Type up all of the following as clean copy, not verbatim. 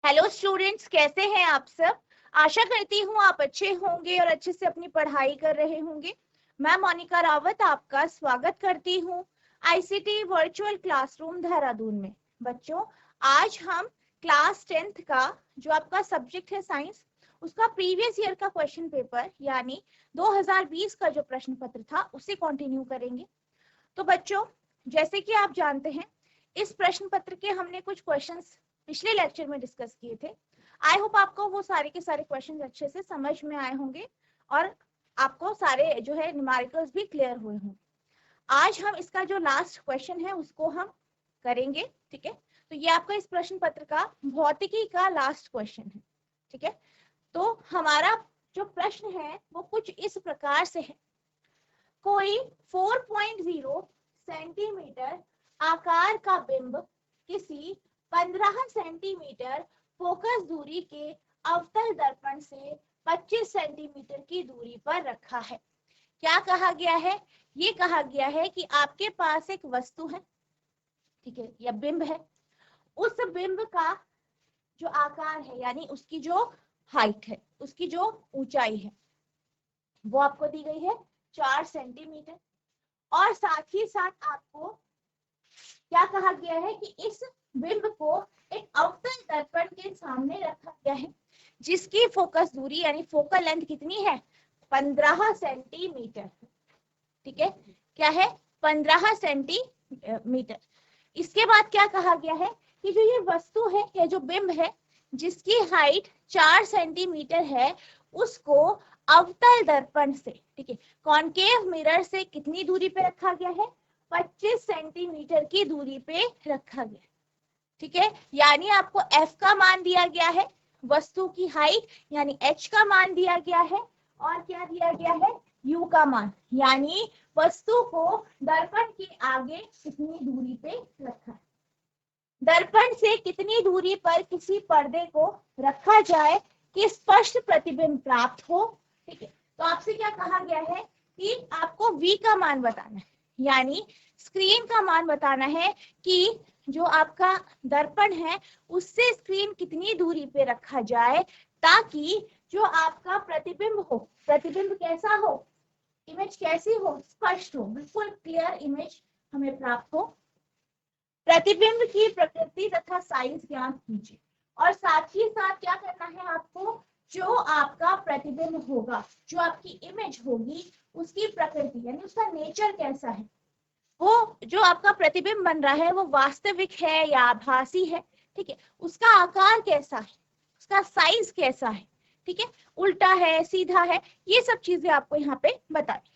Hello students, कैसे हैं आप सब। आशा करती हूँ आप अच्छे होंगे और अच्छे से अपनी पढ़ाई कर रहे होंगे। मैं मोनिका रावत आपका स्वागत करती हूँ आईसीटी वर्चुअल क्लासरूम देहरादून में। बच्चों, आज हम क्लास 10th का जो आपका सब्जेक्ट है साइंस, उसका प्रीवियस ईयर का क्वेश्चन पेपर यानी 2020 का जो प्रश्न पत्र था उसे कंटिन्यू करेंगे। तो बच्चों, जैसे कि आप जानते हैं, इस प्रश्न पत्र के हमने कुछ क्वेश्चंस पिछले लेक्चर में डिस्कस किए थे। आई होप आपको वो सारे के सारे क्वेश्चंस अच्छे से समझ में आए होंगे और आपको सारे जो है न्यूमेरिकल्स भी क्लियर हुए होंगे। आज हम इसका जो लास्ट क्वेश्चन है उसको हम करेंगे। ठीक है, तो ये आपका इस प्रश्न पत्र का भौतिकी का लास्ट क्वेश्चन है। ठीक है, तो हमारा जो प्रश्न है वो कुछ इस प्रकार से है। कोई 4.0 सेंटीमीटर आकार का बिंब किसी 15 सेंटीमीटर फोकस दूरी के अवतल दर्पण से 25 सेंटीमीटर की दूरी पर रखा है। क्या कहा गया है? ये कहा गया है कि आपके पास एक वस्तु है, ठीक है, या बिंब है। उस बिंब का जो आकार है यानी उसकी जो हाइट है, उसकी जो ऊंचाई है, वो आपको दी गई है 4 सेंटीमीटर। और साथ ही साथ आपको क्या कहा गया है कि इस बिंब को एक अवतल दर्पण के सामने रखा गया है जिसकी फोकस दूरी यानी फोकल लेंथ कितनी है? 15 सेंटीमीटर। ठीक है, क्या है? 15 सेंटीमीटर। इसके बाद क्या कहा गया है कि जो ये वस्तु है या जो बिंब है जिसकी हाइट 4 सेंटीमीटर है, उसको अवतल दर्पण से, ठीक है, कॉनकेव मिरर से कितनी दूरी पे रखा गया है? 25 सेंटीमीटर की दूरी पे रखा गया। ठीक है, यानी आपको F का मान दिया गया है, वस्तु की हाइट यानी H का मान दिया गया है, और क्या दिया गया है? U का मान, यानी वस्तु को दर्पण के आगे कितनी दूरी पे रखा है। दर्पण से कितनी दूरी पर किसी पर्दे को रखा जाए कि स्पष्ट प्रतिबिंब प्राप्त हो। ठीक है, तो आपसे क्या कहा गया है कि आपको V का मान बताना है, यानी स्क्रीन का मान बताना है कि जो आपका दर्पण है उससे स्क्रीन कितनी दूरी पे रखा जाए ताकि जो आपका प्रतिबिंब हो, प्रतिबिंब कैसा हो, इमेज कैसी हो? स्पष्ट हो, बिल्कुल क्लियर इमेज हमें प्राप्त हो। प्रतिबिंब की प्रकृति तथा साइज ज्ञात कीजिए, और साथ ही साथ क्या करना है आपको? जो आपका प्रतिबिंब होगा, जो आपकी इमेज होगी, उसकी प्रकृति यानी उसका नेचर कैसा है, वो जो आपका प्रतिबिंब बन रहा है वो वास्तविक है या आभासी है। ठीक है, उसका आकार कैसा है, उसका साइज कैसा है, ठीक है, उल्टा है, सीधा है, ये सब चीजें आपको यहाँ पे बतानी।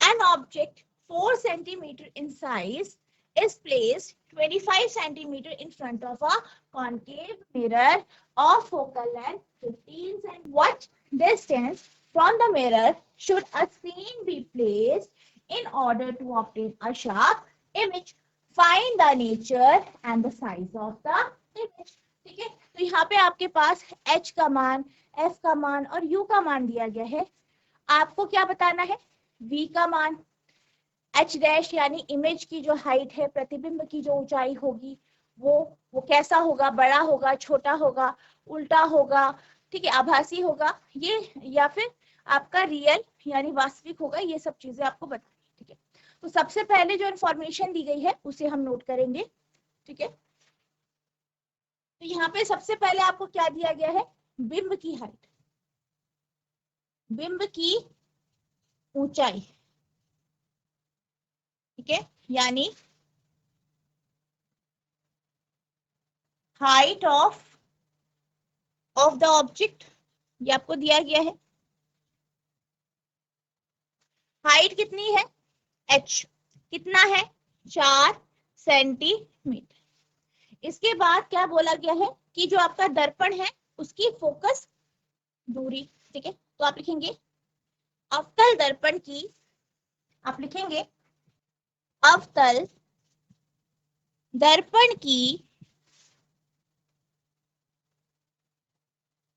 An object 4 centimeter in size is placed 25 centimeter in front of a concave mirror of focal length 15 cm. What distance from the mirror should a screen be placed in order to obtain a sharp image? Find the nature and the size of the image. ठीक है, तो यहाँ पे आपके पास h का मान, f का मान और u का मान दिया गया है। आपको क्या बताना है? v का मान, h डैश यानी इमेज की जो हाइट है, प्रतिबिंब की जो ऊंचाई होगी, वो कैसा होगा? बड़ा होगा, छोटा होगा, उल्टा होगा, ठीक है, आभासी होगा, ये या फिर आपका रियल यानी वास्तविक होगा, ये सब चीजें आपको बतानी है। ठीक है, तो सबसे पहले जो इन्फॉर्मेशन दी गई है उसे हम नोट करेंगे। ठीक है, तो यहाँ पे सबसे पहले आपको क्या दिया गया है? बिंब की हाइट, बिंब की ऊंचाई। ठीक है, यानी हाइट ऑफ द ऑब्जेक्ट, ये आपको दिया गया है। हाइट कितनी है? h कितना है? 4 सेंटीमीटर। इसके बाद क्या बोला गया है कि जो आपका दर्पण है उसकी फोकस दूरी। ठीक है, तो आप लिखेंगे अवतल दर्पण की, आप लिखेंगे अवतल दर्पण की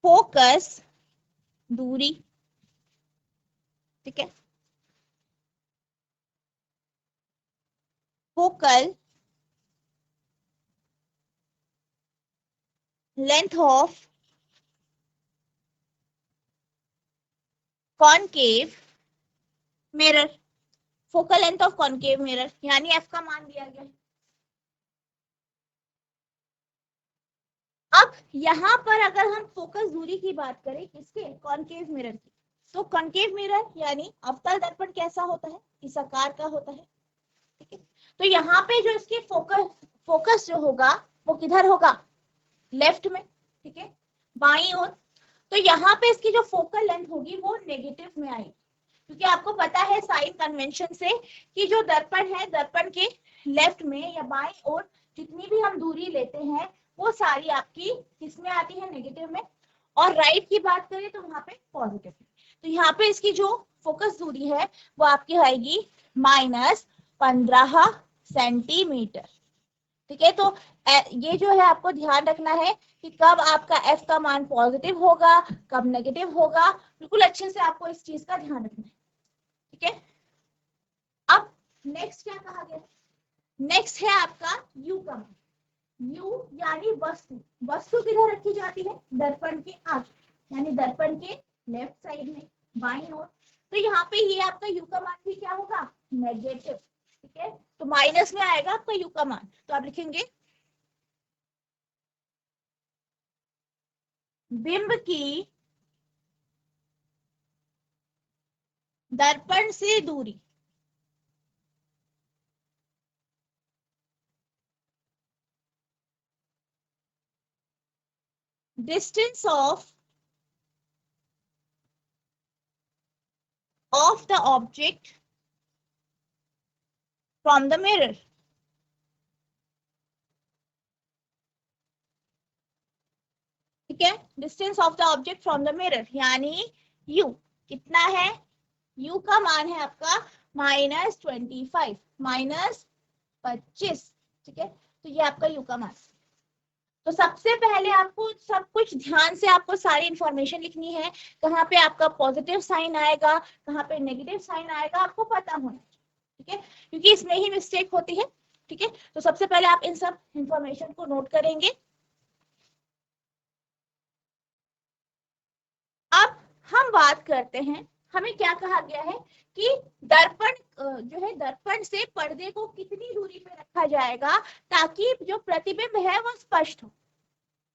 फोकस दूरी। ठीक है, focal length of concave mirror, focal length of concave mirror, यानी एफ का मान दिया गया है। अब यहां पर अगर हम फोकस दूरी की बात करें किसके, कॉनकेव मिरर की, तो कॉनकेव मिरर यानी अवतल दर्पण कैसा होता है, इस आकार का होता है। ठीक है, तो यहाँ पे जो इसकी फोकस जो होगा वो किधर होगा, लेफ्ट में। ठीक है, बाईं ओर। तो यहाँ पे इसकी जो फोकल लेंथ होगी वो नेगेटिव में आएगी, क्योंकि आपको पता है साइन कन्वेंशन से कि जो दर्पण है, दर्पण के लेफ्ट में या बाईं ओर जितनी भी हम दूरी लेते हैं वो सारी आपकी किसमें आती है, नेगेटिव में। और राइट की बात करें तो वहां पे पॉजिटिव में। तो यहाँ पे इसकी जो फोकस दूरी है वो आपकी आएगी -15 सेंटीमीटर। ठीक है, तो ये जो है आपको ध्यान रखना है कि कब आपका एफ का मान पॉजिटिव होगा, कब नेगेटिव होगा, बिल्कुल अच्छे से आपको इस चीज का ध्यान रखना है। ठीक है, अब नेक्स्ट क्या कहा गया, नेक्स्ट है आपका यू का मान। यू यानी वस्तु, वस्तु किधर रखी जाती है, दर्पण के आगे, यानी दर्पण के लेफ्ट साइड में, बाईं ओर। तो यहाँ पे ये आपका यू का मान भी क्या होगा, नेगेटिव। ठीक है, तो माइनस में आएगा आपका यू का मान, तो आप लिखेंगे बिंब की दर्पण से दूरी, distance of the object from the mirror. ठीक है, distance of the object from the mirror यानी यू कितना है, यू का मान है आपका -25, -25। ठीक है, तो ये आपका यू का मान। तो सबसे पहले आपको सब कुछ ध्यान से आपको सारी इंफॉर्मेशन लिखनी है, कहाँ पे आपका पॉजिटिव साइन आएगा, कहाँ पे नेगेटिव साइन आएगा, आपको पता होना। ठीक है, क्योंकि इसमें ही मिस्टेक होती है। ठीक है, तो सबसे पहले आप इन सब इंफॉर्मेशन को नोट करेंगे। अब हम बात करते हैं, हमें क्या कहा गया है कि दर्पण जो है, दर्पण से पर्दे को कितनी दूरी पे रखा जाएगा ताकि जो प्रतिबिंब है वो स्पष्ट हो।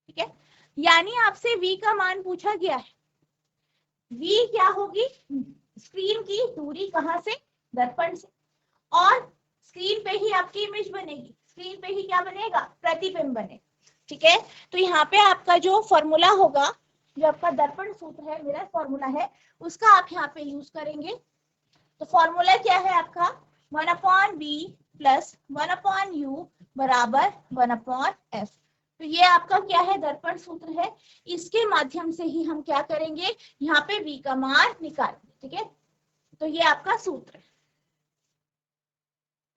ठीक है, यानी आपसे v का मान पूछा गया है। v क्या होगी, स्क्रीन की दूरी कहां से, दर्पण से, और स्क्रीन पे ही आपकी इमेज बनेगी, स्क्रीन पे ही क्या बनेगा, प्रतिबिंब बनेगा। ठीक है, तो यहाँ पे आपका जो फॉर्मूला होगा, जो आपका दर्पण सूत्र है, मिरर फॉर्मूला है, उसका आप यहाँ पे यूज करेंगे। तो फॉर्मूला क्या है आपका, 1/b प्लस 1/u बराबर 1/f। तो ये आपका क्या है, दर्पण सूत्र है। इसके माध्यम से ही हम क्या करेंगे, यहाँ पे v का मान निकालेंगे। ठीक है, तो ये आपका सूत्र है।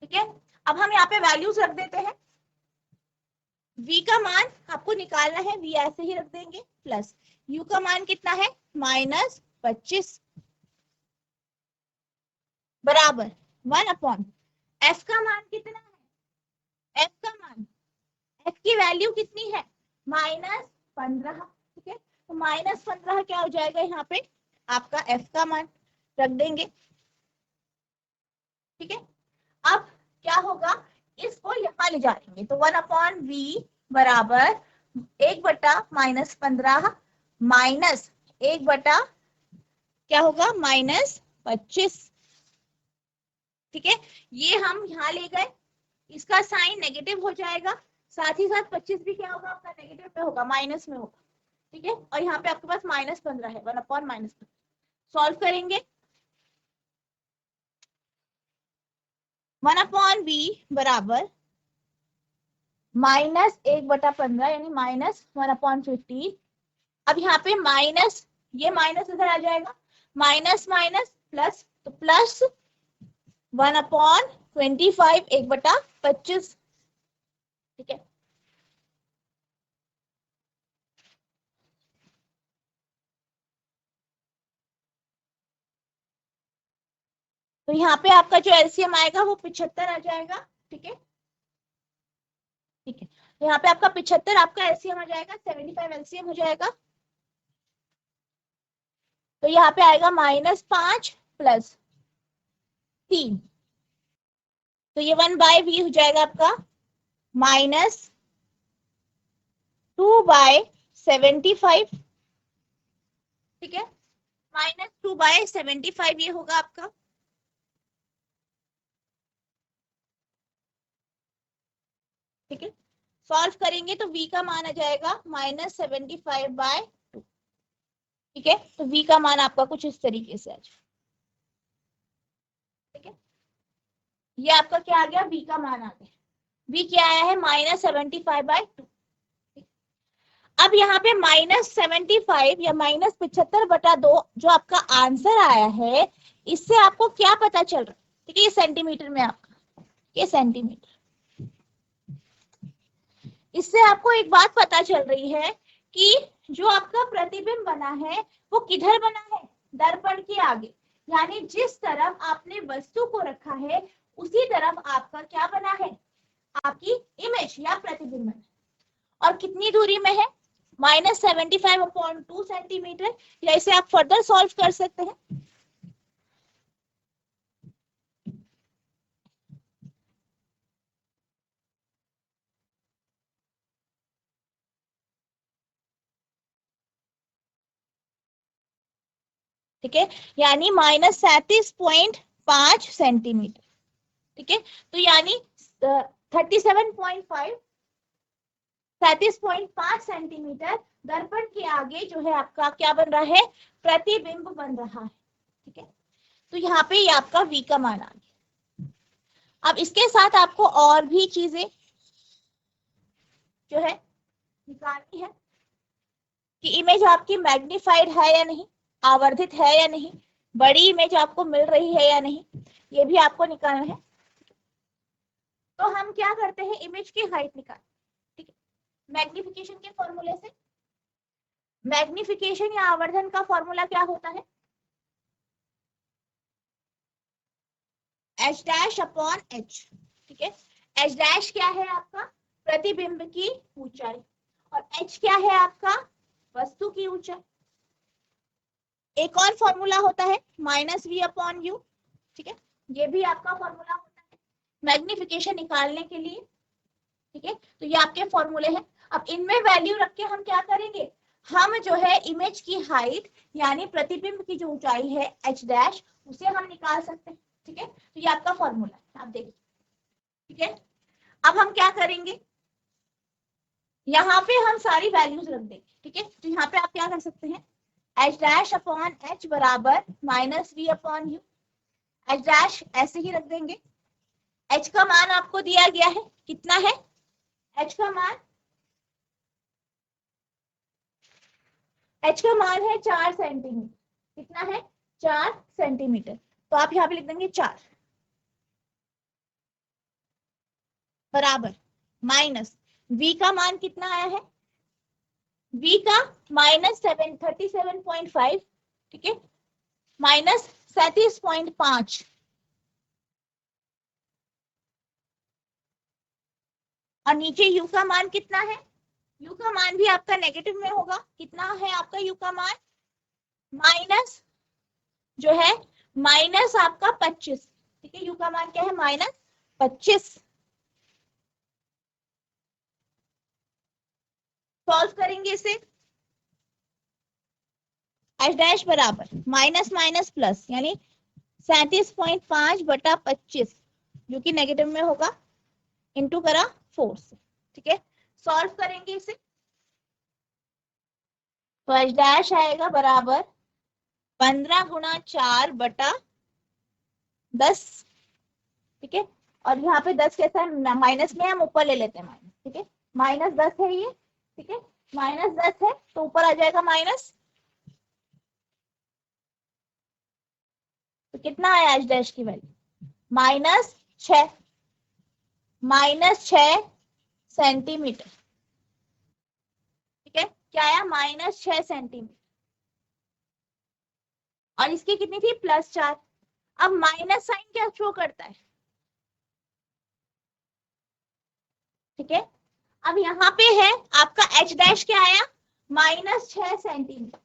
ठीक है, अब हम यहाँ पे वैल्यूज रख देते हैं। v का मान आपको निकालना है, v ऐसे ही रख देंगे, प्लस u का मान कितना है, -25 बराबर 1/f का मान कितना है, f का मान, f की वैल्यू कितनी है, -15। ठीक है, तो -15 क्या हो जाएगा, यहाँ पे आपका f का मान रख देंगे। ठीक है, अब क्या होगा, इसको यहाँ ले जाएंगे, तो 1/v बराबर 1/-15 माइनस 1/ क्या होगा, -25। ठीक है, ये हम यहाँ ले गए, इसका साइन नेगेटिव हो जाएगा, साथ ही साथ 25 भी क्या होगा आपका, नेगेटिव में होगा, माइनस में होगा। ठीक है, और यहाँ पे आपके पास -15 है, 1/-15 सॉल्व करेंगे। 1/v बराबर -1/15 यानी -1/15। अब यहाँ पे माइनस, ये माइनस इधर आ जाएगा, माइनस माइनस प्लस, तो प्लस 1/25 1/25। ठीक है, तो यहाँ पे आपका जो एलसीएम आएगा वो 75 आ जाएगा। ठीक है, ठीक है, यहाँ पे आपका 75 आपका एलसीएम हो जाएगा, 75 एलसीएम हो जाएगा। तो यहाँ पे आएगा -5 + 3, तो ये 1/v हो जाएगा आपका -2/75। ठीक है, -2/75 ये होगा आपका। ठीक है, सॉल्व करेंगे तो v का मान आ जाएगा -75/2। ठीक है, तो v का मान आपका कुछ इस तरीके से आ जाएगा। ठीक है, ये आपका क्या आ गया, v का मान आ गया। v क्या आया है, -75/2। अब यहाँ पे -75 या -75/2 जो आपका आंसर आया है, इससे आपको क्या पता चल रहा है? ठीक है, ये सेंटीमीटर में आपका, ये सेंटीमीटर। इससे आपको एक बात पता चल रही है कि जो आपका प्रतिबिंब बना है वो किधर बना है, दर्पण के आगे। यानी जिस तरफ आपने वस्तु को रखा है उसी तरफ आपका क्या बना है, आपकी इमेज या प्रतिबिंब बना है। और कितनी दूरी में है, -75/2 सेंटीमीटर। या इसे आप फर्दर सॉल्व कर सकते हैं। ठीक है, यानी -37.5 सेंटीमीटर। ठीक है, तो यानी 37.5 37.5 सेंटीमीटर दर्पण के आगे जो है आपका क्या बन रहा है, प्रतिबिंब बन रहा है। ठीक है, तो यहाँ पे ये आपका v का मान आ गया। अब इसके साथ आपको और भी चीजें जो है निकालनी है कि इमेज आपकी मैग्नीफाइड है या नहीं, आवर्धित है या नहीं, बड़ी इमेज आपको मिल रही है या नहीं, ये भी आपको निकालना है। तो हम क्या करते हैं, इमेज की हाइट निकाल। ठीक है, मैग्निफिकेशन के फॉर्मूले से। मैग्निफिकेशन या आवर्धन का फॉर्मूला क्या होता है, h'/h। ठीक है, h' क्या है आपका, प्रतिबिंब की ऊंचाई, और h क्या है आपका, वस्तु की ऊंचाई। एक और फॉर्मूला होता है -v/u। ठीक है, ये भी आपका फॉर्मूला होता है मैग्निफिकेशन निकालने के लिए। ठीक है, तो ये आपके फॉर्मूले हैं। अब इनमें वैल्यू रख के हम क्या करेंगे, हम जो है इमेज की हाइट यानी प्रतिबिंब की जो ऊंचाई है h' उसे हम निकाल सकते हैं। ठीक है, तो ये आपका फॉर्मूला है, आप देखिए। ठीक है, अब हम क्या करेंगे, यहाँ पे हम सारी वैल्यूज रख देंगे। ठीक है, तो यहाँ पे आप क्या कर सकते हैं, h'/h बराबर -v/u। h' ऐसे ही रख देंगे। h का मान आपको दिया गया है, कितना है h का मान, h का मान है 4 सेंटीमीटर। कितना है, 4 सेंटीमीटर। तो आप यहाँ पे लिख देंगे 4 बराबर माइनस v का मान कितना आया है, v का -37.5। ठीक है, -37.5, और नीचे u का मान कितना है, u का मान भी आपका नेगेटिव में होगा। कितना है आपका u का मान, माइनस जो है माइनस आपका 25। ठीक है, u का मान क्या है, -25। सॉल्व करेंगे इसे, h' बराबर माइनस माइनस प्लस यानी 37.5/25 जो कि नेगेटिव में होगा, इंटू करा 4 से। ठीक है, सॉल्व करेंगे इसे तो h' आएगा बराबर 15 × 4/10। ठीक है, और यहाँ पे 10 कैसा है, माइनस में, हम ऊपर ले लेते हैं माइनस। ठीक है, -10 है ये। ठीक है, -10 है तो ऊपर आ जाएगा माइनस। तो कितना आया h' की वैल्यू, -6, -6 सेंटीमीटर। ठीक है, क्या आया, -6 सेंटीमीटर। और इसकी कितनी थी, +4। अब माइनस साइन क्या शो करता है, ठीक है, अब यहाँ पे है आपका h डैश क्या आया, -6 सेंटीमीटर।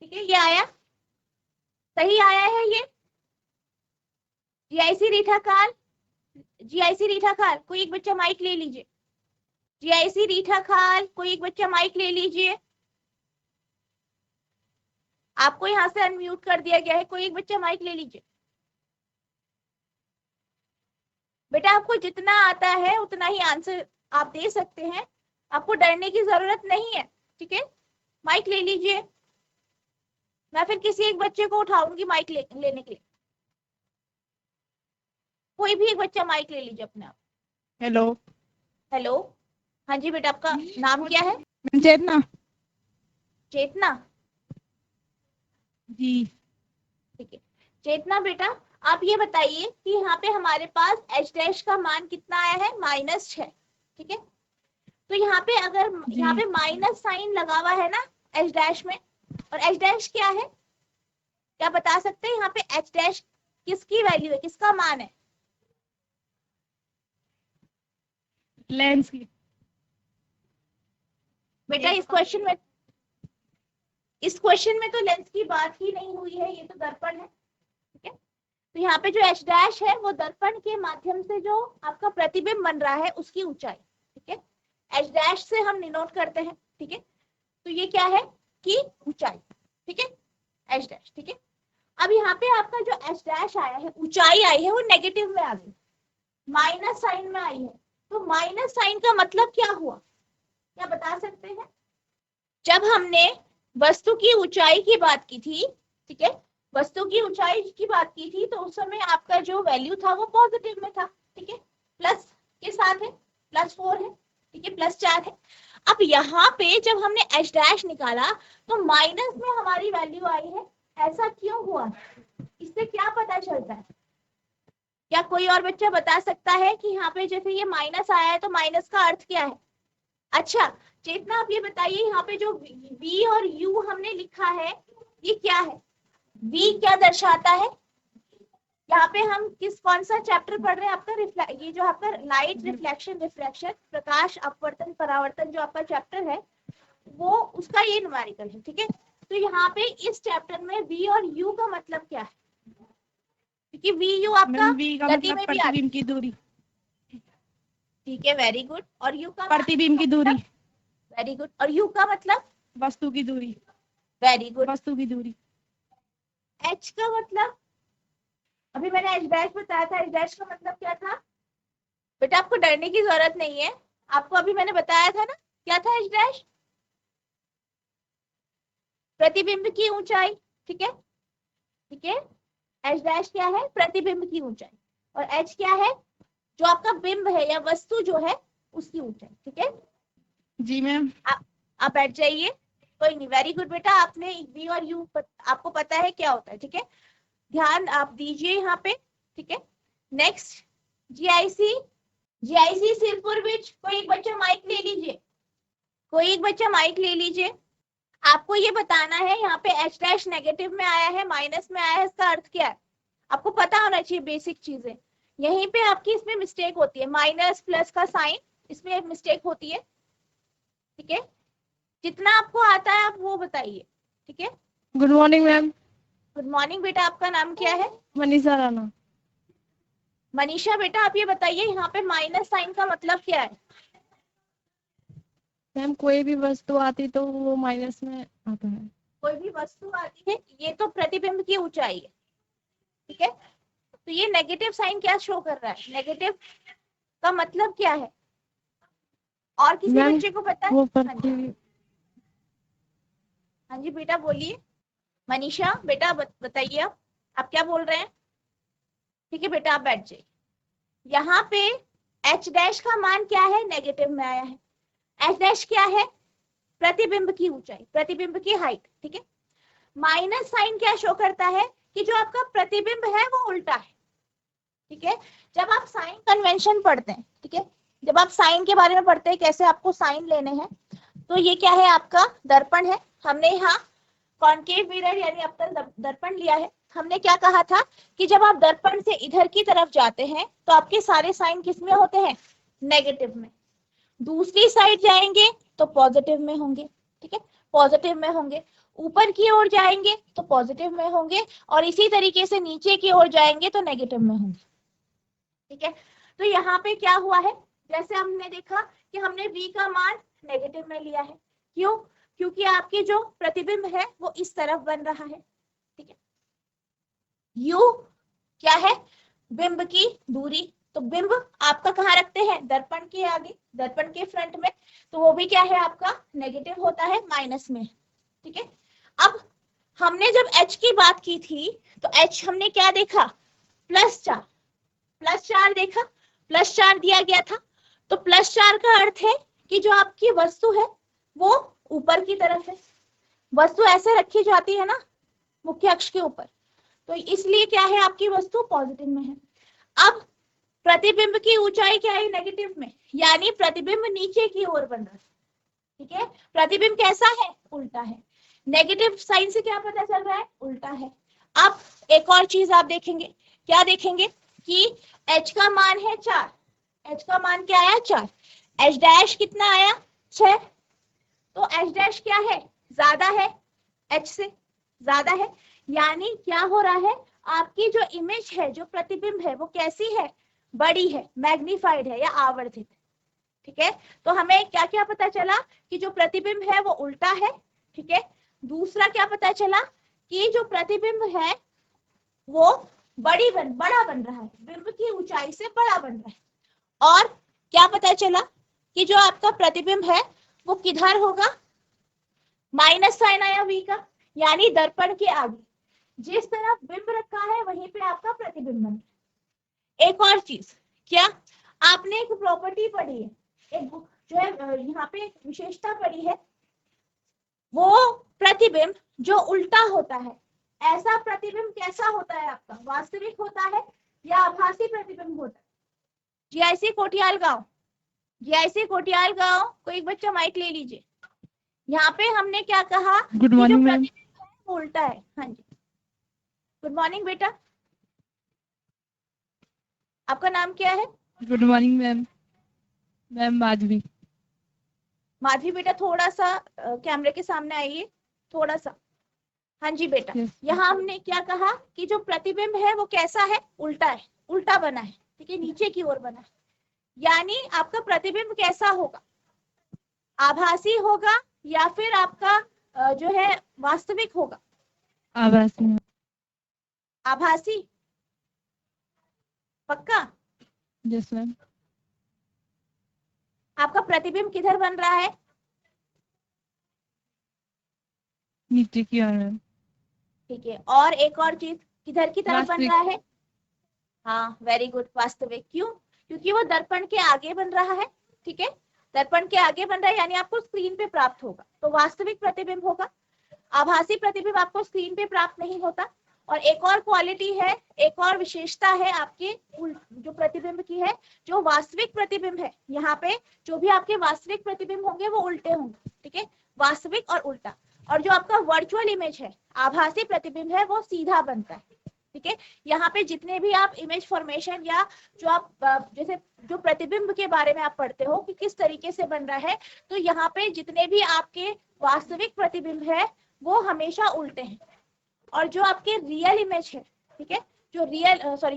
ठीक है, ये आया, सही आया है ये। जीआईसी रीठाखाल, जीआईसी रीठाखाल कोई एक बच्चा माइक ले लीजिए। जीआईसी रीठाखाल कोई एक बच्चा माइक ले लीजिए। आपको यहाँ से अनम्यूट कर दिया गया है, कोई एक बच्चा माइक ले लीजिए। बेटा आपको जितना आता है उतना ही आंसर आप दे सकते हैं, आपको डरने की जरूरत नहीं है। ठीक है, माइक ले लीजिए, मैं फिर किसी एक बच्चे को उठाऊंगी माइक लेने के लिए। कोई भी एक बच्चा माइक ले लीजिए अपने आप। हेलो। हेलो, हाँ जी बेटा, आपका नाम क्या है? चेतना। चेतना जी। ठीक है, चेतना बेटा आप ये बताइए कि यहाँ पे हमारे पास h डैश का मान कितना आया है, -6। ठीक है, तो यहाँ पे अगर यहाँ पे माइनस साइन लगा हुआ है ना h डैश में, और h डैश क्या है, क्या बता सकते हैं? यहाँ पे h डैश किसकी वैल्यू है, किसका मान है? लेंस की। बेटा इस क्वेश्चन में तो लेंस की बात ही नहीं हुई है, ये तो दर्पण है। ठीक है, तो यहाँ पे जो h डैश है वो दर्पण के माध्यम से जो आपका प्रतिबिंब बन रहा है उसकी ऊंचाई। ठीक है, h डैश से हम डिनोट करते हैं। ठीक है, तो ये क्या है कि ऊंचाई। ठीक है, h डैश। ठीक है, अब यहाँ पे आपका जो h डैश आया है, ऊंचाई आई है, वो नेगेटिव में आ गई, माइनस साइन में आई है। तो माइनस साइन का मतलब क्या हुआ, क्या बता सकते हैं? जब हमने वस्तु की ऊंचाई की बात की थी, ठीक है, वस्तु की ऊंचाई की बात की थी, तो उस समय आपका जो वैल्यू था वो पॉजिटिव में था। ठीक है, प्लस के साथ है, +4 है। ठीक है, +4 है। अब यहाँ पे जब हमने h डैश निकाला तो माइनस में हमारी वैल्यू आई है, ऐसा क्यों हुआ? इससे क्या पता चलता है? क्या कोई और बच्चा बता सकता है कि यहाँ पे जैसे ये माइनस आया है तो माइनस का अर्थ क्या है? अच्छा चेतना आप ये बताइए, यहाँ पे जो v और u हमने लिखा है ये क्या है? v क्या दर्शाता है? यहाँ पे हम कौन सा चैप्टर पढ़ रहे हैं आपका? ये जो आपका लाइट रिफ्लेक्शन रिफ्रैक्शन, प्रकाश अपवर्तन परावर्तन जो आपका चैप्टर है वो उसका ये न्यूमेरिकल है। ठीक है, तो यहाँ पे इस चैप्टर में v और u का मतलब क्या है? क्योंकि v u आपका गति में भी प्रतिबिंब की दूरी। ठीक है, वेरी गुड। और u का प्रतिबिंब की दूरी। Very good. और u का मतलब? वस्तु की दूरी। Very good. वस्तु की दूरी। h का मतलब? अभी मैंने h डैश बताया था, h डैश का मतलब क्या था? बेटा आपको डरने की जरूरत नहीं है, आपको अभी मैंने बताया था ना, क्या था h डैश? प्रतिबिंब की ऊंचाई। ठीक है, ठीक है, h डैश क्या है? प्रतिबिंब की ऊंचाई। और h क्या है? जो आपका बिंब है या वस्तु जो है उसकी ऊंचाई। ठीक है जी मैम। आप बैठ जाइए, कोई नहीं। वेरी गुड बेटा, आपने v और u आपको पता है क्या होता है। ठीक है, ध्यान आप दीजिए यहाँ पे। ठीक है, नेक्स्ट जीआईसी, जीआईसी सिरपुर विच कोई एक बच्चा माइक ले लीजिए, कोई एक बच्चा माइक ले लीजिए। आपको ये बताना है यहाँ पे h डैश नेगेटिव में आया है, माइनस में आया है, इसका अर्थ क्या है? आपको पता होना चाहिए बेसिक चीजें। यहीं पे आपकी इसमें मिस्टेक होती है, माइनस प्लस का साइन, इसमें मिस्टेक होती है। ठीक है, जितना आपको आता है आप वो बताइए। ठीक है, good morning ma'am. Good morning बेटा, आपका नाम क्या है? मनीषा राणा। मनीषा बेटा आप ये बताइए यहाँ पे माइनस साइन का मतलब क्या है? मैम कोई भी वस्तु आती तो वो माइनस में आता है। कोई भी वस्तु आती है, ये तो प्रतिबिंब की ऊंचाई है। ठीक है, तो ये नेगेटिव साइन क्या शो कर रहा है? नेगेटिव का मतलब क्या है? और किसी बच्चे को पता है? वो हाँ जी बेटा बोलिए। मनीषा बेटा बताइए आप क्या बोल रहे हैं? ठीक है बेटा आप बैठ जाइए। यहाँ पे h डैश का मान क्या है? नेगेटिव में आया है। h डैश क्या है? प्रतिबिंब की ऊंचाई, प्रतिबिंब की हाइट। ठीक है, माइनस साइन क्या शो करता है? कि जो आपका प्रतिबिंब है वो उल्टा है। ठीक है, जब आप साइन कन्वेंशन पढ़ते हैं, ठीक है, जब आप साइन के बारे में पढ़ते हैं कैसे आपको साइन लेने हैं, तो ये क्या है? आपका दर्पण है। हमने यहाँ कॉन्केव मिरर यानी अवतल दर्पण लिया है। हमने क्या कहा था कि जब आप दर्पण से इधर की तरफ जाते हैं तो आपके सारे साइन किस में होते हैं? नेगेटिव में। दूसरी साइड जाएंगे तो पॉजिटिव में होंगे, ठीक है, पॉजिटिव में होंगे। ऊपर की ओर जाएंगे तो पॉजिटिव में होंगे, और इसी तरीके से नीचे की ओर जाएंगे तो नेगेटिव में होंगे, ठीक है। तो यहाँ पे क्या हुआ है, जैसे हमने देखा कि हमने v का मान नेगेटिव में लिया है, क्यों? क्योंकि आपकी जो प्रतिबिंब है वो इस तरफ बन रहा है, ठीक है। u क्या है? बिंब की दूरी। तो बिंब आपका कहाँ रखते हैं? दर्पण के आगे, दर्पण के फ्रंट में, तो वो भी क्या है आपका? नेगेटिव होता है, माइनस में, ठीक है। अब हमने जब h की बात की थी तो h हमने क्या देखा? +4, +4 देखा, +4 दिया गया था। तो +4 का अर्थ है कि जो आपकी वस्तु है वो ऊपर की तरफ है। वस्तु ऐसे रखी जाती है ना मुख्य अक्ष के ऊपर, तो इसलिए क्या है, आपकी वस्तु पॉजिटिव में है। अब प्रतिबिंब की ऊंचाई क्या है? नेगेटिव में, यानी प्रतिबिंब नीचे की ओर बन रहा है, ठीक है। प्रतिबिंब कैसा है? उल्टा है। नेगेटिव साइन से क्या पता चल रहा है? उल्टा है। अब एक और चीज आप देखेंगे, क्या देखेंगे कि h का मान है 4, h का मान क्या आया? 4, h डैश कितना आया? 6। तो h डैश क्या है? ज्यादा है, h से ज्यादा है, यानी क्या हो रहा है, आपकी जो इमेज है, जो प्रतिबिंब है, वो कैसी है? बड़ी है, मैग्नीफाइड है या आवर्धित, ठीक है। तो हमें क्या क्या पता चला कि जो प्रतिबिंब है वो उल्टा है, ठीक है। दूसरा क्या पता चला कि जो प्रतिबिंब है वो बड़ा बन रहा है, बिंब की ऊंचाई से बड़ा बन रहा है। और क्या पता चला कि जो आपका प्रतिबिंब है वो किधर होगा? माइनस साइन आया v का, यानी दर्पण के आगे, जिस तरफ बिंब रखा है वहीं पे आपका प्रतिबिंब बन रहा है। एक और चीज, क्या आपने एक प्रॉपर्टी पढ़ी है, एक जो है यहाँ पे एक विशेषता पढ़ी है, वो प्रतिबिंब जो उल्टा होता है, ऐसा प्रतिबिंब कैसा होता है आपका? वास्तविक होता है या आभासी प्रतिबिंब होता है? जीआईसी कोटियाल गांव, जीआईसी कोटियाल गांव को एक बच्चा माइक ले लीजिए। यहाँ पे हमने क्या कहा? गुड कि जो मॉर्निंग मैम। प्रतिबिंब है वो उल्टा है। हाँ जी, गुड मॉर्निंग बेटा, आपका नाम क्या है? Good morning ma'am. Ma'am Madhavi. Madhavi बेटा, थोड़ा सा कैमरे के सामने आइए, थोड़ा सा। हाँ जी बेटा, यस। यहाँ हमने क्या कहा कि जो प्रतिबिंब है वो कैसा है? उल्टा है, उल्टा बना है, ठीक है, नीचे की ओर बना है। यानी आपका प्रतिबिंब कैसा होगा? आभासी होगा या फिर आपका जो है वास्तविक होगा? आभासी मैम। आभासी, पक्का? Yes ma'am. आपका प्रतिबिंब किधर बन रहा है? नीचे की ओर मैम। ठीक है, और एक और चीज, किधर की तरफ बन वास्तविक। रहा है? हाँ, वेरी गुड, वास्तविक। क्यों? क्योंकि वो दर्पण के आगे बन रहा है, ठीक है, दर्पण के आगे बन रहा है, यानी आपको स्क्रीन पे प्राप्त होगा, तो वास्तविक प्रतिबिंब होगा। आभासी प्रतिबिंब आपको स्क्रीन पे प्राप्त नहीं होता। और एक और क्वालिटी है, एक और विशेषता है आपके जो प्रतिबिंब की है, जो वास्तविक प्रतिबिंब है, यहाँ पे जो भी आपके वास्तविक प्रतिबिंब होंगे वो उल्टे होंगे, ठीक है, वास्तविक और उल्टा। और जो आपका वर्चुअल इमेज है, आभासी प्रतिबिंब है, वो सीधा बनता है, ठीक है। यहाँ पे जितने भी आप इमेज फॉर्मेशन या जो आप जैसे जो प्रतिबिंब के बारे में आप पढ़ते हो कि किस तरीके से बन रहा है, तो यहाँ पे जितने भी आपके वास्तविक प्रतिबिंब है वो हमेशा उल्टे हैं। और जो आपके रियल इमेज है, ठीक है, जो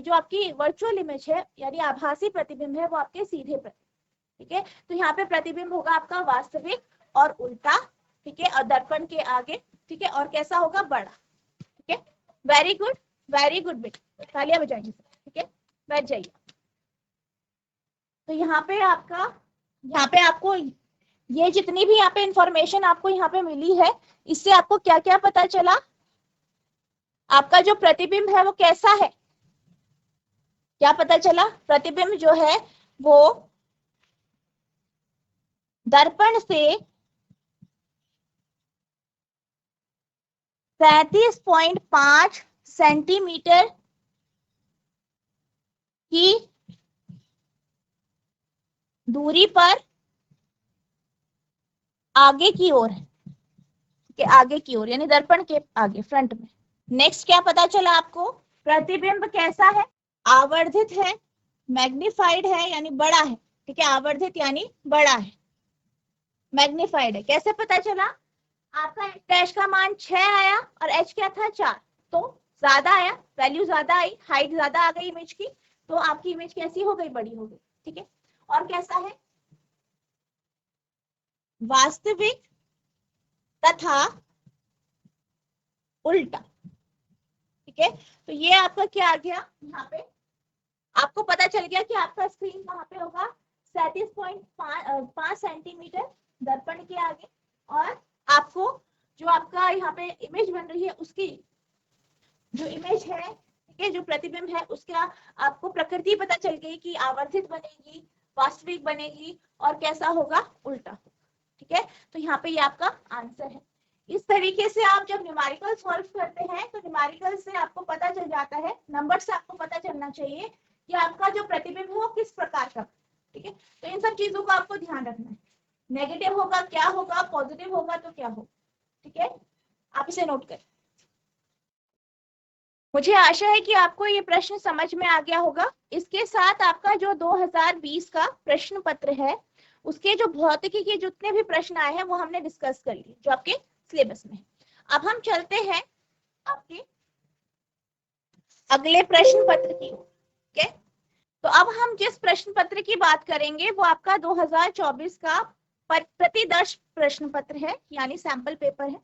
जो आपकी वर्चुअल इमेज है यानी आभासी प्रतिबिंब है, वो आपके सीधे प्रतिबिंब, ठीक है। तो यहाँ पे प्रतिबिंब होगा आपका वास्तविक और उल्टा, ठीक है, और दर्पण के आगे, ठीक है, और कैसा होगा? बड़ा, ठीक है। वेरी गुड, वेरी गुड बेटा, तालियां बजाइए, ठीक है, बैठ जाइए। तो यहाँ पे आपको ये जितनी भी यहाँ पे इंफॉर्मेशन आपको यहाँ पे मिली है, इससे आपको क्या क्या पता चला? आपका जो प्रतिबिंब है वो कैसा है? क्या पता चला? प्रतिबिंब जो है वो दर्पण से 37.5 सेंटीमीटर की दूरी पर आगे की ओर है, ठीक है, आगे की ओर यानी दर्पण के आगे, फ्रंट में। नेक्स्ट क्या पता चला आपको? प्रतिबिंब कैसा है? आवर्धित है, मैग्नीफाइड है यानी बड़ा है, ठीक है, आवर्धित यानी बड़ा है, मैग्नीफाइड है। कैसे पता चला? आपका डैश का मान 6 आया और एच क्या था 4, तो ज्यादा आया, वैल्यू ज्यादा आई, हाइट ज्यादा आ गई इमेज की, तो आपकी इमेज कैसी हो गई? बड़ी हो गई। ठीक है, और कैसा है? वास्तविक तथा उल्टा। ठीक है, तो ये आपका क्या आ गया? यहाँ पे आपको पता चल गया कि आपका स्क्रीन कहाँ पे होगा? 37.5 सेंटीमीटर दर्पण के आगे, और आपको जो आपका यहाँ पे इमेज बन रही है उसकी जो इमेज है, ठीक है, जो प्रतिबिंब है उसका आपको प्रकृति पता चल गई कि आवर्धित बनेगी, वास्तविक बनेगी, और कैसा होगा? उल्टा। ठीक है, तो यहाँ पे ये आपका आंसर है। इस तरीके से आप जब न्यूमेरिकल सॉल्व करते हैं तो न्यूमेरिकल से आपको पता चल जाता है, नंबर से आपको पता चलना चाहिए कि आपका जो प्रतिबिंब है वो किस प्रकार का। ठीक है, तो इन सब चीजों का आपको ध्यान रखना है। नेगेटिव होगा क्या होगा, पॉजिटिव होगा तो क्या होगा। ठीक है, आप इसे नोट करें। मुझे आशा है कि आपको ये प्रश्न समझ में आ गया होगा। इसके साथ आपका जो 2020 का प्रश्न पत्र है उसके जो भौतिकी के जितने भी प्रश्न आए हैं वो हमने डिस्कस कर लिए, जो आपके सिलेबस में है। अब हम चलते हैं आपके अगले प्रश्न पत्र की। ठीक है, तो अब हम जिस प्रश्न पत्र की बात करेंगे वो आपका 2024 का प्रतिदर्श प्रश्न पत्र है, यानी सैंपल पेपर है।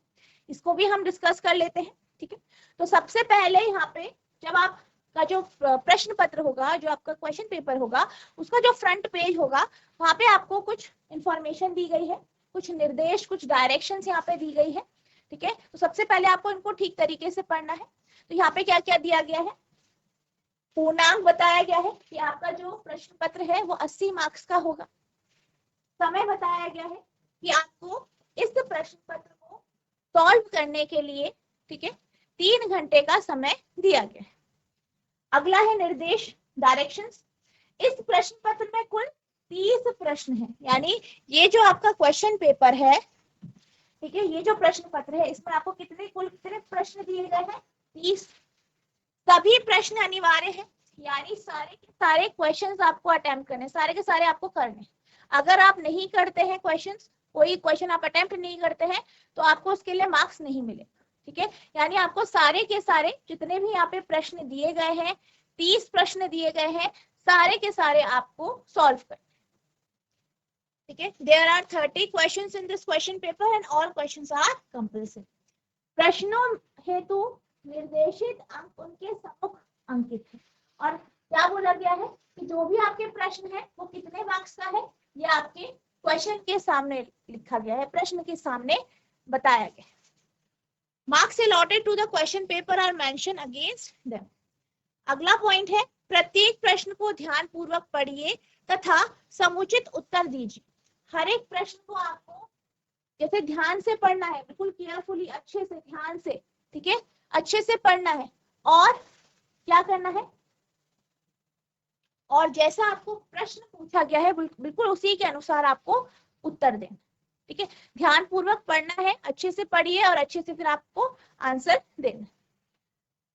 इसको भी हम डिस्कस कर लेते हैं। ठीक है, तो सबसे पहले यहाँ पे जब आपका जो प्रश्न पत्र होगा, जो आपका क्वेश्चन पेपर होगा, उसका जो फ्रंट पेज होगा वहां पे आपको कुछ इंफॉर्मेशन दी गई है, कुछ निर्देश, कुछ डायरेक्शंस यहाँ पे दी गई है। ठीक है, तो सबसे पहले आपको इनको ठीक तरीके से पढ़ना है। तो यहाँ पे क्या क्या दिया गया है? पूर्णांक बताया गया है कि आपका जो प्रश्न पत्र है वो 80 मार्क्स का होगा। समय बताया गया है कि आपको इस प्रश्न पत्र को सॉल्व करने के लिए, ठीक है, 3 घंटे का समय दिया गया है। अगला है निर्देश, डायरेक्शंस। इस प्रश्न पत्र में कुल 30 प्रश्न है, यानी ये जो आपका क्वेश्चन पेपर है, ठीक है, ये जो प्रश्न पत्र है इसमें आपको कुल कितने प्रश्न दिए गए हैं? 30। सभी प्रश्न अनिवार्य है, यानी सारे के सारे क्वेश्चंस आपको अटेम्प्ट करने, सारे के सारे आपको करने। अगर आप नहीं करते हैं क्वेश्चंस, कोई क्वेश्चन आप अटेम्प्ट नहीं करते हैं तो आपको उसके लिए मार्क्स नहीं मिलेगा। ठीक है, यानी आपको सारे के सारे जितने भी यहाँ पे प्रश्न दिए गए हैं, 30 प्रश्न दिए गए हैं, सारे के सारे आपको सॉल्व करने। ठीक है, there are 30 questions in this question paper and all questions are compulsory. प्रश्नों हेतु निर्देशित अंक उनके सम्मुख अंकित है, और क्या बोला गया है कि जो भी आपके प्रश्न है वो कितने मार्क्स का है, ये आपके क्वेश्चन के सामने लिखा गया है, प्रश्न के सामने बताया गया है। Marks allotted to the question paper are mention against them. अगला पॉइंट है, प्रत्येक प्रश्न को ध्यान पूर्वक पढ़िए तथा समुचित उत्तर दीजिए। हर एक प्रश्न को आपको जैसे ध्यान से पढ़ना है, बिल्कुल केयरफुली, अच्छे से, ध्यान से, ठीक है, अच्छे से पढ़ना है, और क्या करना है, और जैसा आपको प्रश्न पूछा गया है बिल्कुल उसी के अनुसार आपको उत्तर देना। ठीक है, ध्यान पूर्वक पढ़ना है, अच्छे से पढ़िए और अच्छे से फिर आपको आंसर देना।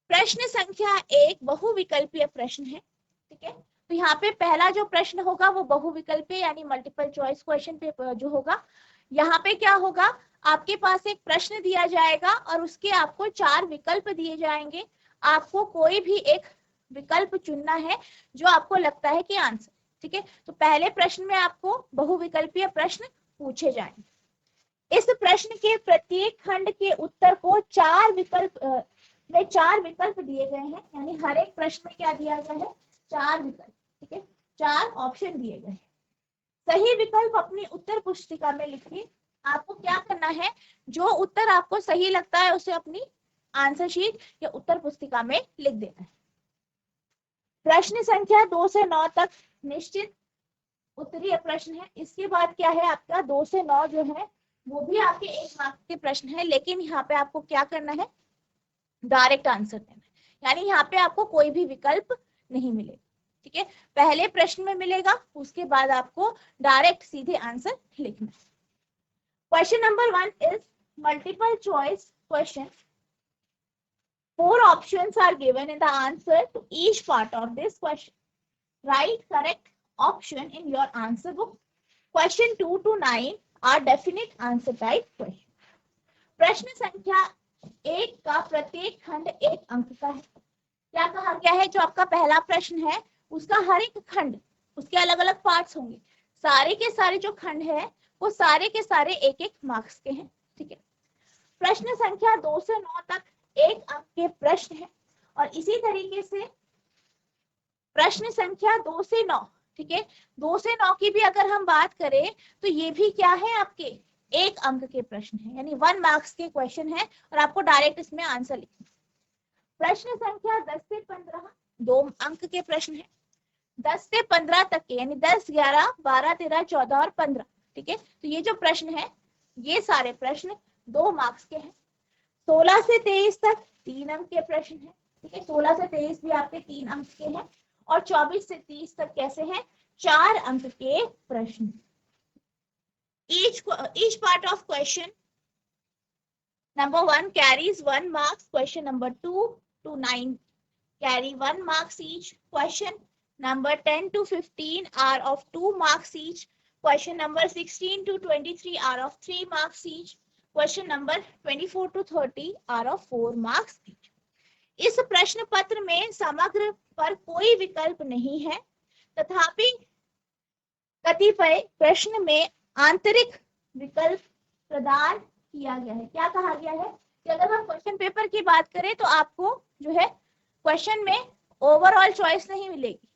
प्रश्न संख्या 1 बहुविकल्पीय प्रश्न है। ठीक है, तो यहाँ पे पहला जो प्रश्न होगा वो बहुविकल्पीय यानी मल्टीपल चॉइस क्वेश्चन पेपर जो होगा। यहाँ पे क्या होगा, आपके पास एक प्रश्न दिया जाएगा और उसके आपको 4 विकल्प दिए जाएंगे। आपको कोई भी एक विकल्प चुनना है जो आपको लगता है कि आंसर। ठीक है, तो पहले प्रश्न में आपको बहुविकल्पीय प्रश्न पूछे जाएंगे। इस प्रश्न के प्रत्येक खंड के उत्तर को 4 विकल्प में 4 विकल्प दिए गए हैं, यानी हर एक प्रश्न में क्या दिया गया है? 4 विकल्प। ठीक है, 4 ऑप्शन दिए गए हैं। सही विकल्प अपनी उत्तर पुस्तिका में लिखिए। आपको क्या करना है, जो उत्तर आपको सही लगता है उसे अपनी आंसर शीट या उत्तर पुस्तिका में लिख देना है। प्रश्न संख्या 2 से 9 तक निश्चित उत्तरीय प्रश्न है। इसके बाद क्या है, आपका 2 से 9 जो है वो भी आपके 1 मार्क्स के प्रश्न है, लेकिन यहाँ पे आपको क्या करना है, डायरेक्ट आंसर देना है, यानी यहाँ पे आपको कोई भी विकल्प नहीं मिलेगा। ठीक है, पहले प्रश्न में मिलेगा, उसके बाद आपको डायरेक्ट सीधे आंसर लिखना है। Question number 1 is multiple choice question. 4 options are given in the answer to each part of this question. Write correct option in your answer book. Question 2 to 9 are definite answer type question. प्रश्न संख्या 1 का प्रत्येक खंड 1 अंक का है. क्या कहा गया है? जो आपका पहला प्रश्न है उसका हर एक खंड, उसके अलग अलग पार्ट्स होंगे. सारे के सारे जो खंड है वो सारे के सारे 1-1 मार्क्स के हैं. ठीक है. प्रश्न संख्या 2 से 9 तक 1 अंक के प्रश्न है और इसी तरीके से प्रश्न संख्या 2 से 9, ठीक है, 2 से 9 की भी अगर हम बात करें तो ये भी क्या है, आपके 1 अंक के प्रश्न है, यानी 1 मार्क्स के क्वेश्चन है और आपको डायरेक्ट इसमें आंसर लिखना. प्रश्न संख्या 10 से 15 2 अंक के प्रश्न है. 10 से 15 तक के, यानी 10, 11, 12, 13, 14 और 15. ठीक है. तो ये जो प्रश्न है ये सारे प्रश्न 2 मार्क्स के हैं. 16 से 23 तक 3 अंक के प्रश्न है. ठीक है. 16 से 23 भी आपके 3 अंक के हैं और 24 से 30 तक कैसे हैं, 4 अंक के प्रश्न. each part of question number 1 carries 1 marks. Question number 2 to 9 carry 1 marks each. Question number 10 to 15 are of 2 marks each. Question number 16 to 23 are of 3 marks each. Question number 24 to 30 are of 4 marks each. इस प्रश्न पत्र में समग्र पर कोई विकल्प नहीं है, तथापि कतिपय प्रश्न में आंतरिक विकल्प प्रदान किया गया है. क्या कहा गया है कि अगर हम क्वेश्चन पेपर की बात करें तो आपको जो है क्वेश्चन में ओवरऑल चॉइस नहीं मिलेगी.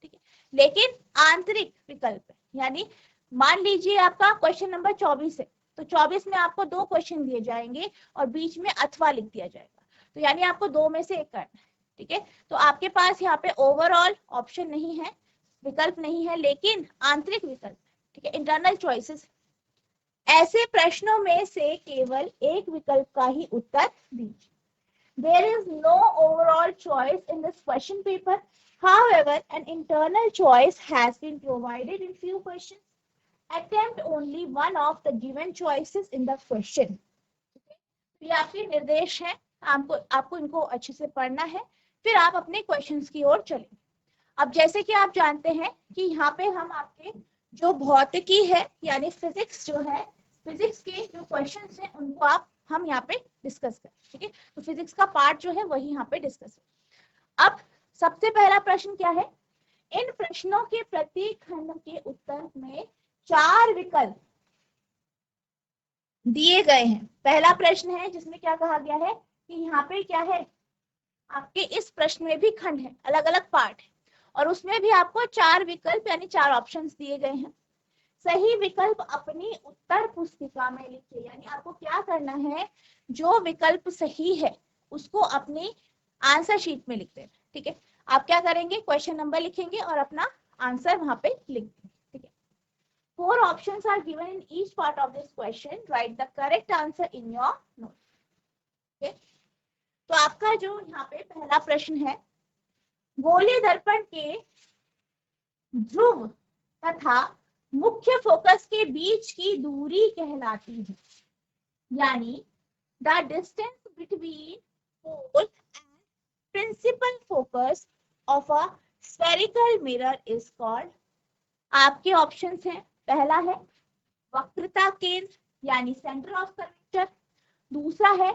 ठीक है. लेकिन आंतरिक विकल्प है, यानी मान लीजिए आपका क्वेश्चन नंबर 24 है तो 24 में आपको 2 क्वेश्चन दिए जाएंगे और बीच में अथवा लिख दिया जाएगा. तो यानी आपको 2 में से 1 करना है. ठीक है. तो आपके पास यहाँ पे ओवरऑल ऑप्शन नहीं है, विकल्प नहीं है, लेकिन आंतरिक विकल्प. ठीक है. Internal choices. ऐसे प्रश्नों में से केवल एक विकल्प का ही उत्तर दीजिए. There is no overall choice in this question paper. However, an internal choice has been provided in few questions. Attempt only one of the given choices in the question. ये आपके निर्देश हैं, आपको इनको अच्छे से पढ़ना है, फिर आप अपने क्वेश्चंस की ओर चलें. अब जैसे कि आप जानते हैं कि यहाँ पे हम आपके जो भौतिकी है यानी फिजिक्स जो है, फिजिक्स के जो क्वेश्चंस हैं उनको हम यहाँ पे डिस्कस करें. ठीक है. तो फिजिक्स का पार्ट जो है वही यहाँ पे डिस्कस है. अब सबसे पहला प्रश्न क्या है, इन प्रश्नों के प्रत्येक खंड के उत्तर में 4 विकल्प दिए गए हैं. पहला प्रश्न है जिसमें क्या कहा गया है कि यहाँ पे क्या है, आपके इस प्रश्न में भी खंड है, अलग अलग पार्ट है और उसमें भी आपको 4 विकल्प यानी 4 ऑप्शंस दिए गए हैं. सही विकल्प अपनी उत्तर पुस्तिका में लिखिए, यानी आपको क्या करना है, जो विकल्प सही है उसको अपनी आंसर शीट में लिख देना. ठीक है. आप क्या करेंगे, क्वेश्चन नंबर लिखेंगे और अपना आंसर वहां पे लिख देंगे. ठीक है. 4 options are given in each part of this question. Write the correct answer in your note. Okay. तो आपका जो यहाँ पे पहला प्रश्न है, गोलीय दर्पण के ध्रुव तथा मुख्य फोकस के बीच की दूरी कहलाती है, यानी the distance between pole and principal focus of a spherical mirror is called. आपके ऑप्शंस हैं, पहला है वक्रता केंद्र यानी सेंटर ऑफ कर्वेचर, दूसरा है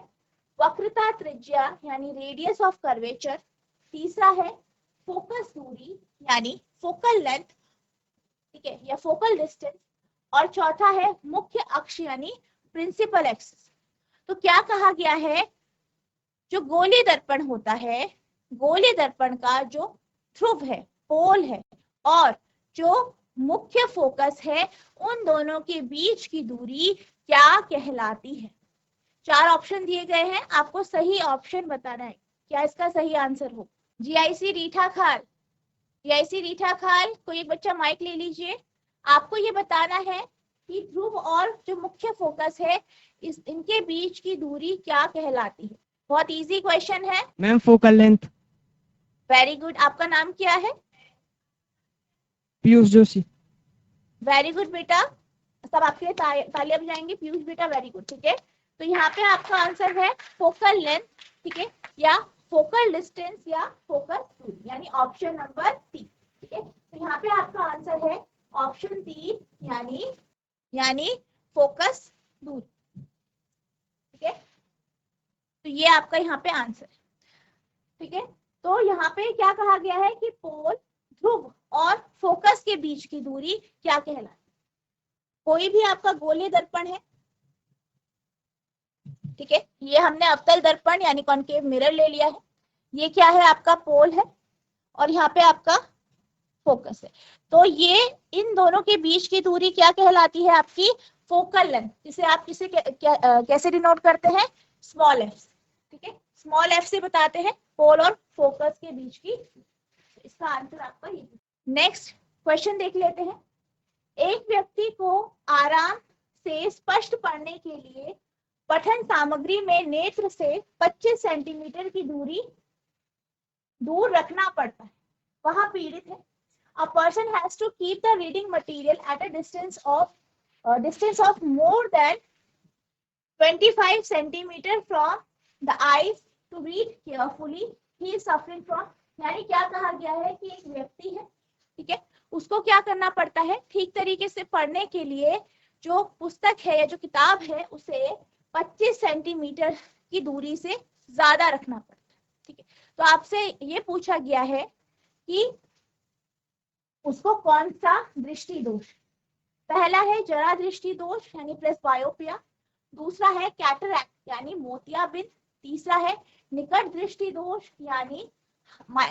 वक्रता त्रिज्या यानी रेडियस ऑफ कर्वेचर, तीसरा है फोकस दूरी यानी फोकल लेंथ, ठीक है, या फोकल डिस्टेंस, और चौथा है मुख्य अक्ष यानी प्रिंसिपल एक्सिस. तो क्या कहा गया है, जो गोलीय दर्पण होता है, गोलीय दर्पण का जो ध्रुव है, पोल है, और जो मुख्य फोकस है, उन दोनों के बीच की दूरी क्या कहलाती है. 4 ऑप्शन दिए गए हैं, आपको सही ऑप्शन बताना है. क्या इसका सही आंसर हो. जीआईसी रीठा खाल, जीआईसी रीठा खाल, कोई एक बच्चा माइक ले लीजिए. आपको ये बताना है कि ध्रुव और जो मुख्य फोकस है इनके बीच की दूरी क्या कहलाती है. बहुत इजी क्वेश्चन है ma'am. Focal length. Very good. आपका नाम क्या है. पीयूष जोशी. वेरी गुड बेटा, सब आपके लिए तालियां बजाएंगे. पीयूष बेटा वेरी गुड. ठीक है. तो यहाँ पे आपका आंसर है फोकल लेंथ, ठीक है, या फोकल डिस्टेंस या फोकस दूरी, यानी ऑप्शन नंबर 3. ठीक है. तो यहाँ पे आपका आंसर है ऑप्शन 3 यानी फोकस दूरी। ठीक है, तो ये आपका यहाँ पे आंसर है। ठीक है, तो यहाँ पे क्या कहा गया है कि पोल, ध्रुव और फोकस के बीच की दूरी क्या कहलाती है? कोई भी आपका गोलीय दर्पण है, ठीक है, ये हमने अवतल दर्पण यानी कॉन्केव मिरर ले लिया है, ये क्या है आपका पोल है और यहाँ पे आपका फोकस है। तो ये इन दोनों के बीच की दूरी क्या कहलाती है? आपकी फोकल लेंथ, जिसे आप किसे कैसे डिनोट करते हैं? Small F. ठीक है, स्मॉल एफ से बताते हैं पोल और फोकस के बीच की। इसका आंसर आपका ये। नेक्स्ट क्वेश्चन देख लेते हैं। एक व्यक्ति को आराम से स्पष्ट पढ़ने के लिए पठन सामग्री में नेत्र से 25 सेंटीमीटर की दूर रखना पड़ता है। वह पीड़ित है। A person has to keep the reading material at a distance of more than 25 centimeter from the eyes to read carefully. He is suffering from, यानी क्या कहा गया है कि एक व्यक्ति है, ठीक है, उसको क्या करना पड़ता है? ठीक तरीके से पढ़ने के लिए जो पुस्तक है या जो किताब है उसे 25 सेंटीमीटर की दूरी से ज्यादा रखना पड़ता है। ठीक है, तो आपसे ये पूछा गया है कि उसको कौन सा दृष्टि दोष? पहला है जरा दृष्टि दोष यानी प्रेसबायोपिया, दूसरा है कैटरैक्ट यानी मोतियाबिंद, तीसरा है निकट दृष्टि दोष यानी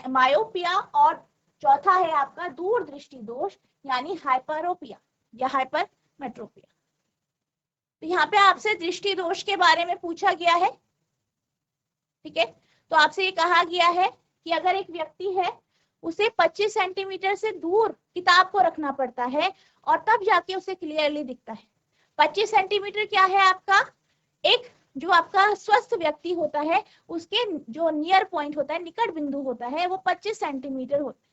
मायोपिया और चौथा है आपका दूर दृष्टि दोष यानी हाइपरोपिया या हाइपरमेट्रोपिया। तो यहाँ पे आपसे दृष्टि दोष के बारे में पूछा गया है। ठीक है, तो आपसे ये कहा गया है कि अगर एक व्यक्ति है उसे 25 सेंटीमीटर से दूर किताब को रखना पड़ता है और तब जाके उसे क्लियरली दिखता है। 25 सेंटीमीटर क्या है आपका? एक जो आपका स्वस्थ व्यक्ति होता है उसके जो नियर पॉइंट होता है, निकट बिंदु होता है, वो 25 सेंटीमीटर होता है,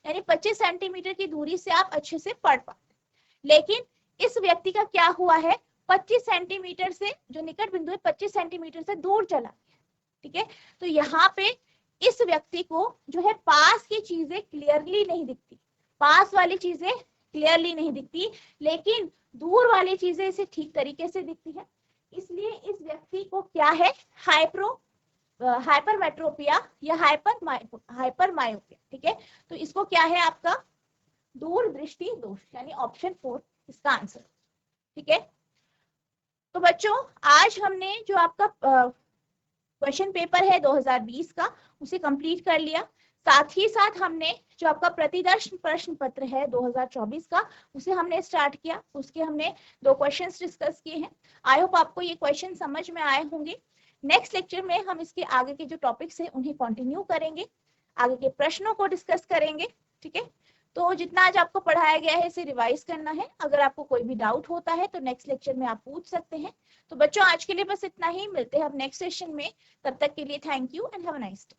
यानी 25 सेंटीमीटर की दूरी से आप अच्छे से पढ़ पाते। लेकिन इस व्यक्ति का क्या हुआ है? 25 सेंटीमीटर से जो निकट बिंदु है 25 सेंटीमीटर से दूर चला गया। ठीक है, तो यहाँ पे इस व्यक्ति को जो है पास की चीजें क्लियरली नहीं दिखती, पास वाली चीजें क्लियरली नहीं दिखती, लेकिन दूर वाली चीजें इसे ठीक तरीके से दिखती है। इसलिए इस व्यक्ति को क्या है? हाइपरमेट्रोपिया या हाइपरमायोपिया। ठीक है, तो इसको क्या है आपका? दूर दृष्टि दोष यानी ऑप्शन 4 इसका आंसर। ठीक है, तो बच्चों आज हमने जो आपका क्वेश्चन पेपर है 2020 का उसे कंप्लीट कर लिया। साथ ही साथ हमने जो आपका प्रतिदर्श प्रश्न पत्र है 2024 का उसे हमने स्टार्ट किया। उसके हमने 2 क्वेश्चंस डिस्कस किए हैं। आई होप आपको ये क्वेश्चन समझ में आए होंगे। नेक्स्ट लेक्चर में हम इसके आगे के जो टॉपिक्स हैं उन्हें कंटिन्यू करेंगे, आगे के प्रश्नों को डिस्कस करेंगे। ठीक है, तो जितना आज आपको पढ़ाया गया है इसे रिवाइज करना है। अगर आपको कोई भी डाउट होता है तो नेक्स्ट लेक्चर में आप पूछ सकते हैं। तो बच्चों आज के लिए बस इतना ही, मिलते हैं अब नेक्स्ट सेशन में। तब तक के लिए thank you and have a nice day.